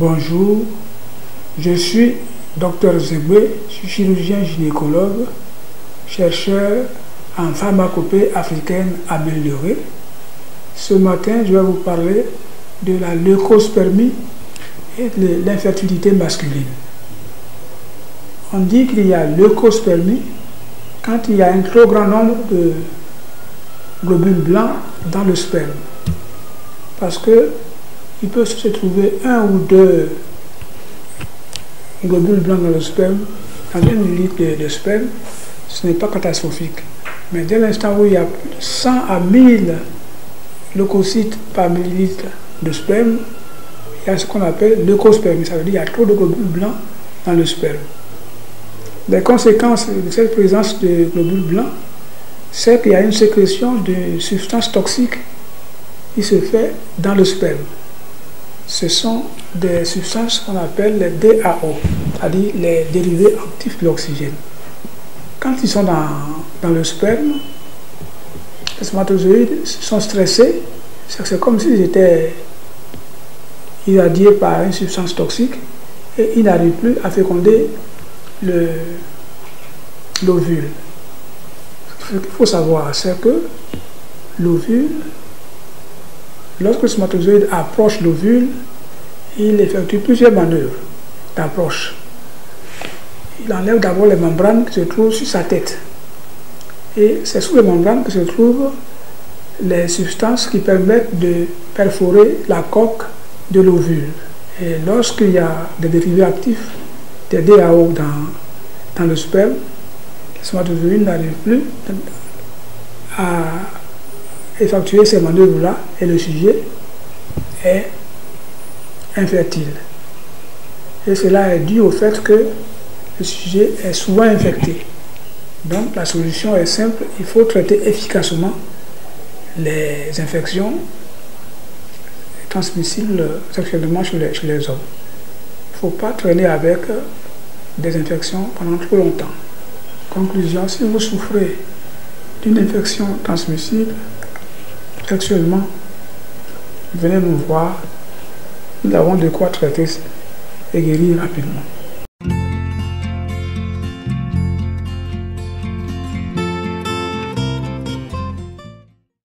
Bonjour, je suis Dr Zegbe, je suis chirurgien gynécologue, chercheur en pharmacopée africaine améliorée. Ce matin, je vais vous parler de la leucospermie et de l'infertilité masculine. On dit qu'il y a leucospermie quand il y a un trop grand nombre de globules blancs dans le sperme. Parce que il peut se trouver un ou deux globules blancs dans le sperme, dans 1 millilitre de sperme, ce n'est pas catastrophique. Mais dès l'instant où il y a 100 à 1000 leucocytes par millilitre de sperme, il y a ce qu'on appelle leucospermie. Ça veut dire qu'il y a trop de globules blancs dans le sperme. Les conséquences de cette présence de globules blancs, c'est qu'il y a une sécrétion de substances toxiques qui se fait dans le sperme. Ce sont des substances qu'on appelle les DAO, c'est-à-dire les dérivés actifs de l'oxygène. Quand ils sont dans le sperme, les spermatozoïdes sont stressés, c'est comme s'ils étaient irradiés par une substance toxique et ils n'arrivent plus à féconder l'ovule. Ce qu'il faut savoir, c'est que l'ovule, lorsque le spermatozoïde approche l'ovule, il effectue plusieurs manœuvres d'approche. Il enlève d'abord les membranes qui se trouvent sur sa tête. Et c'est sous les membranes que se trouvent les substances qui permettent de perforer la coque de l'ovule. Et lorsqu'il y a des dérivés actifs, des DAO dans le sperme, le spermatozoïde n'arrive plus à effectuer ces manœuvres-là et le sujet est infertile. Et cela est dû au fait que le sujet est souvent infecté. Donc la solution est simple, il faut traiter efficacement les infections transmissibles sexuellement chez les hommes. Il ne faut pas traîner avec des infections pendant trop longtemps. Conclusion, si vous souffrez d'une infection transmissible sexuellement, venez nous voir, nous avons de quoi traiter et guérir rapidement.